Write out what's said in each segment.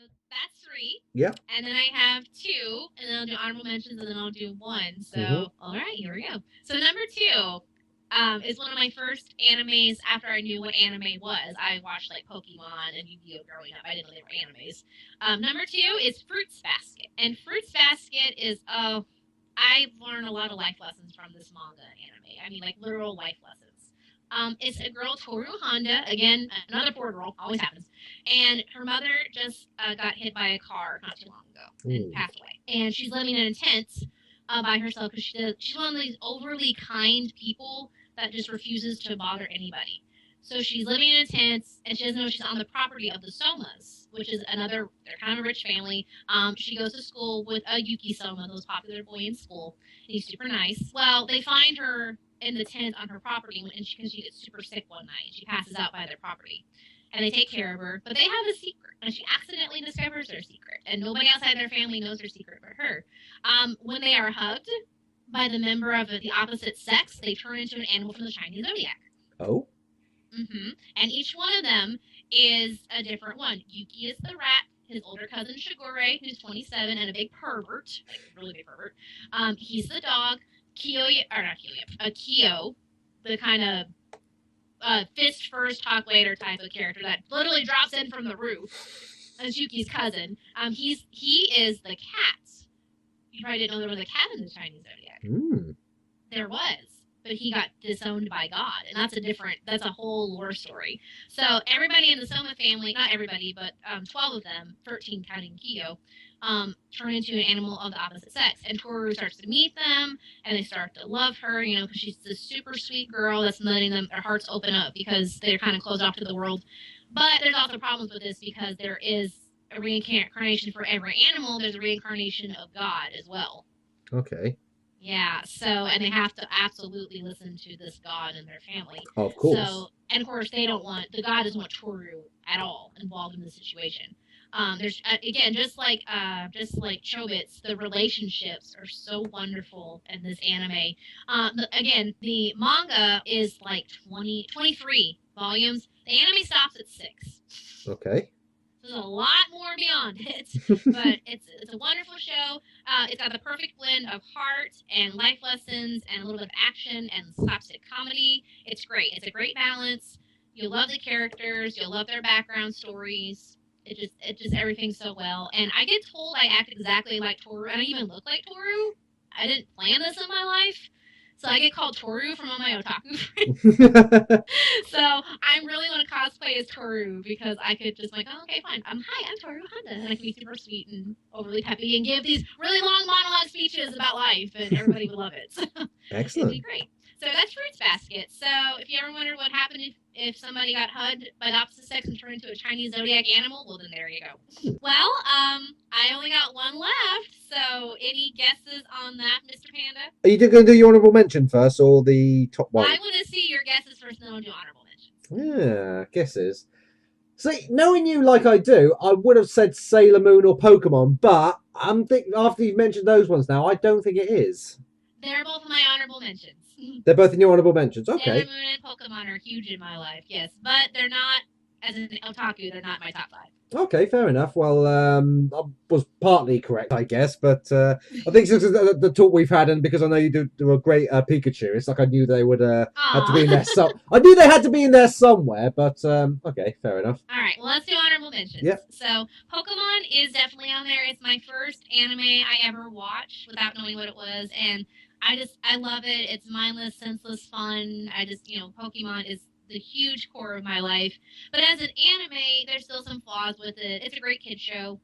So that's 3. Yeah. And then I have 2, and then I'll do honorable mentions, and then I'll do 1. So, all right, here we go. So number 2 is one of my first animes after I knew what anime was. I watched like Pokemon and Yu-Gi-Oh growing up. I didn't know they were animes. Number 2 is Fruits Basket, and Fruits Basket is I learned a lot of life lessons from this manga anime. I mean, like literal life lessons. It's a girl, Toru Honda, again, another poor girl, always happens. And her mother just got hit by a car not too long ago and passed away. And she's living in a tent by herself because she's one of these overly kind people that just refuses to bother anybody. So she's living in a tent, and she doesn't know she's on the property of the Somas, which is they're kind of a rich family. She goes to school with a Yuki Soma, the most popular boy in school. He's super nice. Well, they find her in the tent on her property because she gets super sick one night. She passes out by their property. And they take care of her, but they have a secret, and she accidentally discovers their secret, and nobody outside their family knows their secret but her. When they are hugged by the member of the opposite sex, they turn into an animal from the Chinese zodiac. Oh. And each one of them is a different one. Yuki is the rat. His older cousin Shigure, who's 27 and a big pervert, like really big pervert. He's the dog. Kyo, the kind of fist first, talk later type of character that literally drops in from the roof. As Yuki's cousin. He is the cat. You probably didn't know there was a cat in the Chinese zodiac. There was, but he got disowned by God, and that's a whole lore story. So everybody in the Soma family, not everybody, but 12 of them, 13 counting Kyo, turn into an animal of the opposite sex. And Toru starts to meet them, and they start to love her, because she's this super sweet girl that's letting their hearts open up because they're kind of closed off to the world. But there's also problems with this because there is a reincarnation for every animal. There's a reincarnation of God as well. Okay. Yeah, and they have to absolutely listen to this god in their family. Of course. And of course, the god doesn't want Toru at all involved in the situation. There's again, just like Chobits, the relationships are so wonderful in this anime. Again, the manga is like 23 volumes. The anime stops at 6. Okay. There's a lot more beyond it, but it's a wonderful show. It's got the perfect blend of heart and life lessons and a little bit of action and slapstick comedy. It's great. It's a great balance. You'll love the characters. You'll love their background stories. It just everything so well. And I get told I act exactly like Toru. I don't even look like Toru. I didn't plan this in my life. So I get called Toru from all my otaku friends. So I really want to cosplay as Toru because I could just like, oh, okay, fine. Hi, I'm Toru Honda. And I can be super sweet and overly peppy and give these really long monologue speeches about life, and everybody would love it. Excellent. It'd be great. So that's Fruits Basket. So if you ever wondered what happened if somebody got hugged by the opposite sex and turned into a Chinese zodiac animal, well, then there you go. Well, I only got one left. So any guesses on that, Mr. Panda? Are you going to do your honourable mention first or the top one? I want to see your guesses first, and then I'll do honourable mentions. Yeah, guesses. See, knowing you like I do, I would have said Sailor Moon or Pokemon, but I'm thinking after you've mentioned those ones now, I don't think it is. They're both my honourable mentions. They're both in your honourable mentions. Okay. Sailor Moon and Pokemon are huge in my life, yes, but they're not, as an otaku, they're not my top 5. Okay, fair enough. Well, I was partly correct, I guess, but I think since the talk we've had, and because I know you do a great Pikachu, it's like I knew they would had to be in there. I knew they had to be in there somewhere, but okay, fair enough. All right, well, let's do honorable mentions. Yep. So Pokemon is definitely on there. It's my first anime I ever watched without knowing what it was, and I love it. It's mindless, senseless fun. Pokemon is the huge core of my life. But as an anime, there's still some flaws with it. It's a great kid show,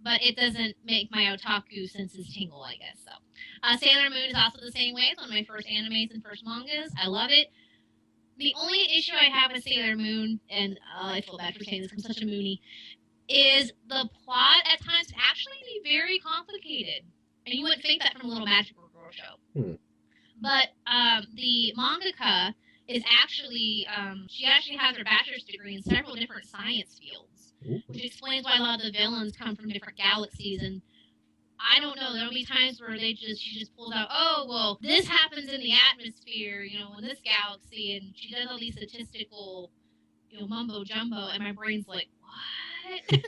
but it doesn't make my otaku senses tingle, I guess. So, Sailor Moon is also the same way. It's one of my first animes and first mangas. I love it. The only issue I have with Sailor Moon, and I feel bad for saying this, I'm such a Moonie, is the plot at times actually be very complicated. And you wouldn't think that from a little magical girl show. But the mangaka is actually, she actually has her bachelor's degree in several different science fields, which explains why a lot of the villains come from different galaxies. And I don't know, there'll be times where she just pulls out, oh, well, this happens in the atmosphere, in this galaxy, and she does all these statistical, mumbo jumbo, and my brain's like, what?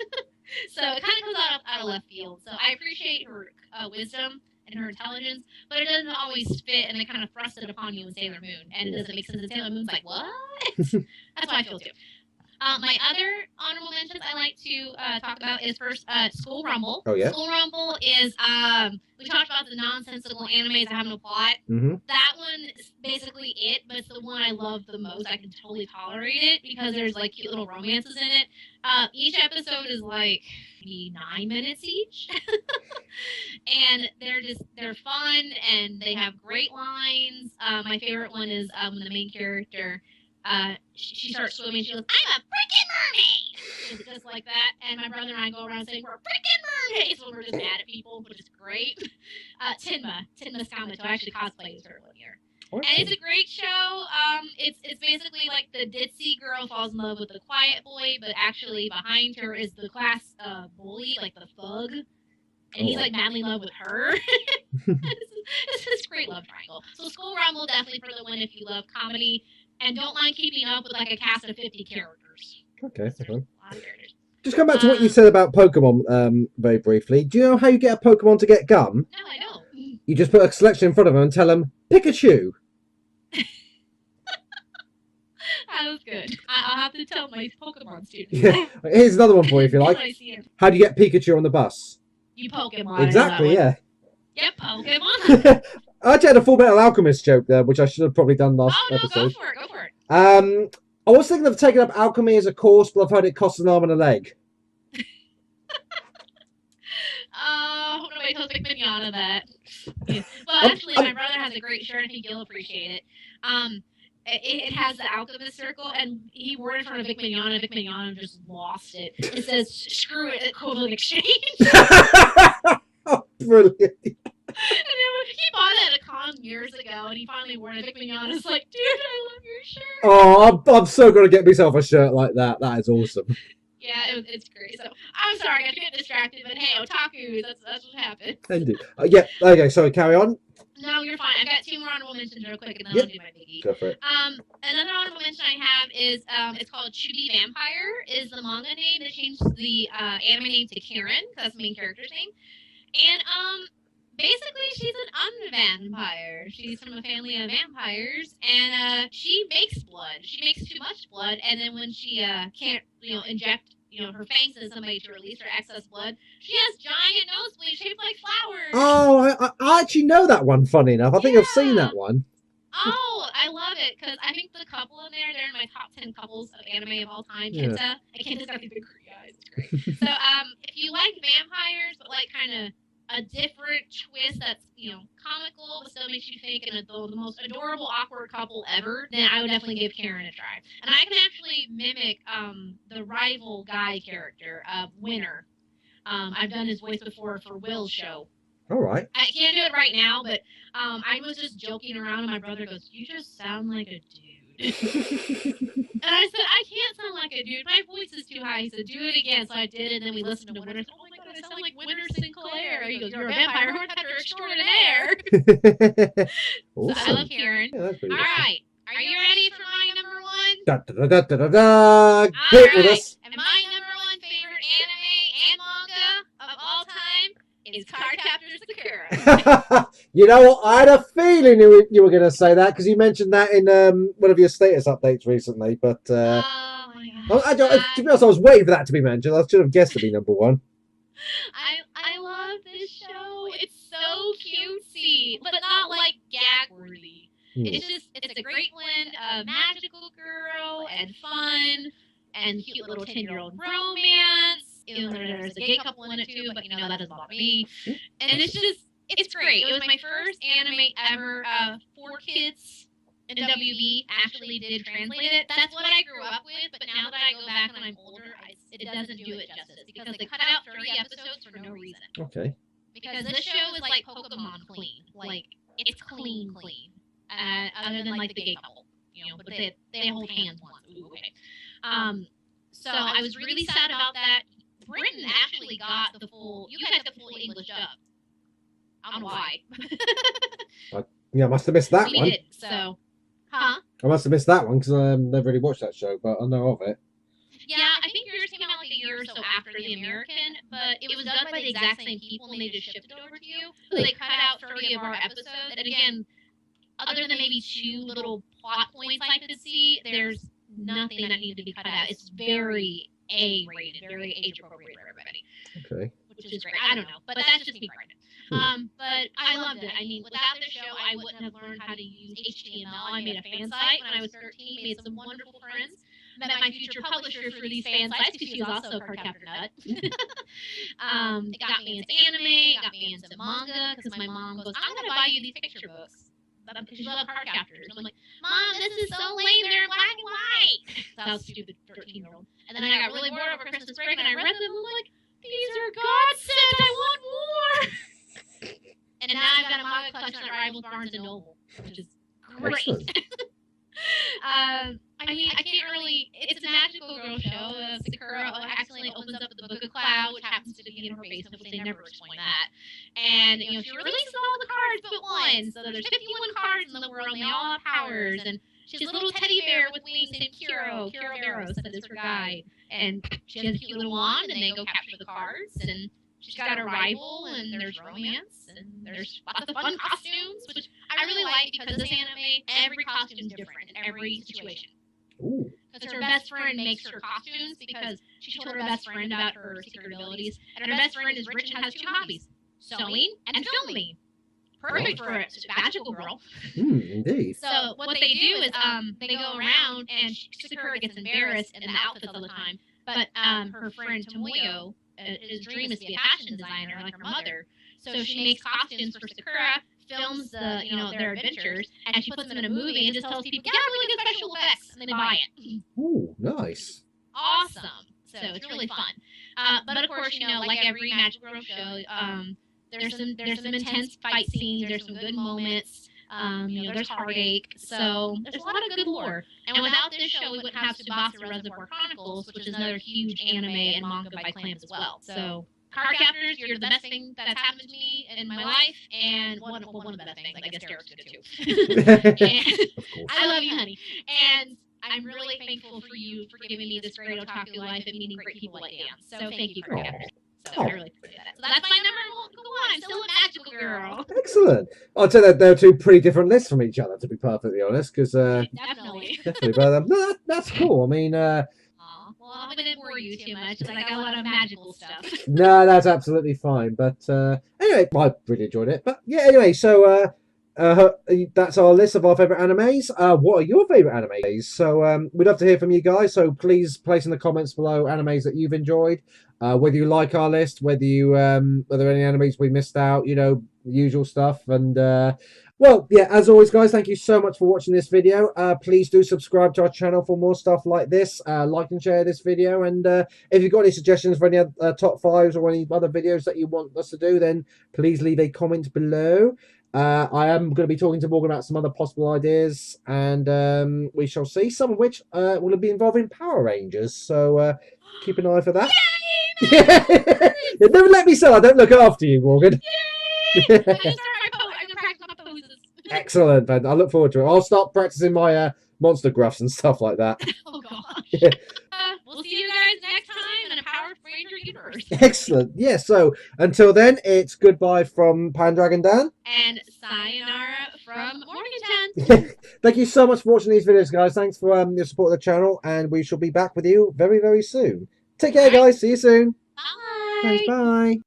So it kind of comes out of left field. So I appreciate her wisdom and her intelligence, but it doesn't always fit, and they kind of thrust it upon you in Sailor Moon, and it doesn't make sense. And Sailor Moon's like, what? That's why I feel too. My other honorable mentions I like to talk about is first School Rumble. Oh, yeah. School Rumble is we talked about the nonsensical animes that have no plot. Mm-hmm. That one is basically it, but it's the one I love the most. I can totally tolerate it because there's like cute little romances in it. Each episode is like maybe 9 minutes each, and they're fun and they have great lines. My favorite one is when the main character. She starts swimming. She goes, "I'm a freaking mermaid!" Just like that. And my brother and I go around saying, "We're freaking mermaids!" when we're just mad at people, which is great. Tinma Skamato. I actually cosplayed her one year. Awesome. And it's a great show. It's basically like the ditzy girl falls in love with the quiet boy, but actually behind her is the class bully, like the thug. And he's like madly in love with her. It's this great love triangle. So School Rumble definitely for the win if you love comedy. And don't mind keeping up with like a cast of 50 characters. Okay, that's fun. Just come back to what you said about Pokemon very briefly. Do you know how you get a Pokemon to get gum? No, I don't. You just put a selection in front of them and tell them, Pikachu. That was good. I'll have to tell my Pokemon students. Yeah. Here's another one for you if you like. How do you get Pikachu on the bus? You Pokemon. Exactly, yeah. Yep, Pokemon. I actually had a Full Metal Alchemist joke there, which I should have probably done last episode. Go for it. I was thinking of taking up alchemy as a course, but I've heard it costs an arm and a leg. Nobody tells Vic Mignogna that. Yeah. Well, actually, my brother has a great shirt. I think you'll appreciate it. It has the alchemist circle, and he wore it in front of Vic Mignogna. Vic Mignogna just lost it. It says, "Screw it, equivalent exchange." Oh, brilliant. And he bought it at a con years ago, and he finally wore it. Vic Mignogna's like, "Dude, I love your shirt." Oh, I'm so going to get myself a shirt like that. That is awesome. Yeah, it's great. So I'm sorry, I get distracted, but hey, otaku, that's what happened. Indeed. Yeah. Okay. Sorry. Carry on. No, you're fine. I've got 2 more honorable mentions real quick, and then I'll do my biggie. Go for it. Another honorable mention I have is it's called Chubi Vampire. Is the manga name? They changed the anime name to Karen. That's the main character's name. And basically, she's an unvampire. She's from a family of vampires, and she makes blood. She makes too much blood, and then when she can't, inject, her fangs in somebody to release her excess blood, she has giant nosebleeds shaped like flowers. Oh, I actually know that one. Funny enough, I think I've seen that one. Oh, I love it because I think the couple in there, they're in my top 10 couples of anime of all time. Yeah. Kenta. And Kenta's got these big eyes. It's great. So, if you like vampires, but like kind of a different twist that's, comical, but still makes you think, and the most adorable, awkward couple ever, then I would definitely give Karen a try. And I can actually mimic the rival guy character of Winter. I've done his voice before for Will's show. All right. I can't do it right now, but I was just joking around, and my brother goes, "You just sound like a dude." And I said, "I can't sound like a dude. My voice is too high." He said, "Do it again." So I did it, and then we listened to Winter. I said, "Oh my god, I sound like Winter Sinclair." He goes, "You're a vampire hunter extraordinaire." Awesome. So I love Karen. Yeah, that's pretty All awesome. right. Are you ready for my number one? Da, da, da, da, da, da. All Hit with right. us. And my number one favorite anime and manga of all time is Card Captor Sakura. You know what? I had a feeling you were going to say that because you mentioned that in one of your status updates recently. But Oh my gosh. to be honest, I was waiting for that to be mentioned. I should have guessed to be number one. I love this show. It's so cutesy, but not like gag worthy. It's a great blend of magical girl and fun and cute little 10-year-old romance. There's a gay couple in it too, but that doesn't bother me. And it's great. It was my first anime ever for kids, and WB actually did translate it. That's what I grew up with, but now that I go back and I'm older, it doesn't do it justice because they cut out 30 episodes for no reason. Okay. Because this show is like Pokemon clean. Like, it's clean. Other than like the gay couple, but they hold hands once. Ooh, okay. So I was really sad about that. Britain actually got the full English dub. I don't know why. Yeah, I must have missed that we one. did, so. Huh? I must have missed that one because I never really watched that show, but I know of it. Yeah, I think yours came out like a year or so after the American, but it was done by the exact same people, and they just shipped it over to you. So they cut out 30 of our episodes, and again, other than maybe 2 little plot points I could see, there's nothing that needed to be cut out. It's very A-rated, very age-appropriate for everybody. Okay. Which is great. I don't know, but that's just me grinding. But I loved it. I mean, without this show, I wouldn't have learned how to use HTML. I made a fan site when I was 13, made some wonderful friends, met my future publisher for these fan sites because she was also a card captor nut. It got me into anime, it got me into manga, because my mom goes, I'm going to buy you these picture books. Because she loves card captors. And I'm like, Mom, this is so lame. They're in black and white. That was stupid 13-year-old. And then I got really bored over Christmas break, and I read them. I'm like, these are godsend. I want more. And now I've got a manga collection that rivals Barnes and Noble, which is great. I mean, I can't really. It's a magical girl show. Sakura accidentally opens up the Book of Cloud, which happens to be in her basement, which they never explain that. And she releases all the cards but one. So there's 51 cards in the world, and they all have powers. And she has a little teddy bear with wings named Kiro. Kiro Barrows, that is her guide. And she has a cute little wand, and they go capture the cards. And she's got a rival, and there's romance, and there's lots of fun costumes, which I really like because this anime, every costume is different in every situation. Because her best friend makes her costumes because she told her best friend about her secret abilities, and her best friend is rich and has 2 hobbies: sewing and filming. Perfect for a magical girl. Indeed. So what they do is they go around, and Sakura gets embarrassed in the outfits all the time, but her friend Tomoyo, his dream is to be a fashion designer like her mother. So she makes costumes for Sakura, films their adventures, and she puts them in a movie and just tells people, yeah, really good special effects, and then they buy it. Ooh, nice. Awesome. So it's really fun. But of course, like every magical girl show, there's some intense fight scenes, there's some good moments, there's heartache, so there's a lot of good lore. And without this show, we wouldn't have Tsubasa Reservoir Chronicles, which is another huge anime and manga by Clamp as well. So card captors, you're the best thing that's happened to me in my life, and one of the best things. I guess Derek's good too. And I love you, honey. And I'm really thankful for you for giving me this great otaku life and meeting great people like Dan. So thank you, card captors. So I really appreciate that. So that's my number 1. I'm still a magical girl. Excellent. I'd say that they're 2 pretty different lists from each other, to be perfectly honest. Because definitely. But no, that's cool. I mean, well, I'm gonna bore you too much because I got a lot of magical stuff. No, that's absolutely fine. But anyway, I really enjoyed it. But yeah, anyway, so that's our list of our favourite animes. What are your favourite animes? So we'd love to hear from you guys. So please place in the comments below animes that you've enjoyed. Whether you like our list, whether you whether any animes we missed out, the usual stuff. And well, yeah, as always, guys, thank you so much for watching this video. Please do subscribe to our channel for more stuff like this. Like and share this video. And if you've got any suggestions for any top 5s or any other videos that you want us to do, then please leave a comment below. I am going to be talking to Morgan about some other possible ideas, and we shall see, some of which will be involving Power Rangers. So keep an eye for that. Yeah. Never let me say I don't look after you, Morgan. I'm gonna practice my poses. Excellent, Ben. I look forward to it. I'll start practicing my monster gruffs and stuff like that. Oh gosh. Yeah. We'll see you guys next time in a Power Ranger universe. Excellent. Yeah, so until then, it's goodbye from Pandragon Dan. And sayonara from Morgan. Thank you so much for watching these videos, guys. Thanks for your support of the channel, and we shall be back with you very, very soon. Take care, guys. See you soon. Bye. Thanks. Bye.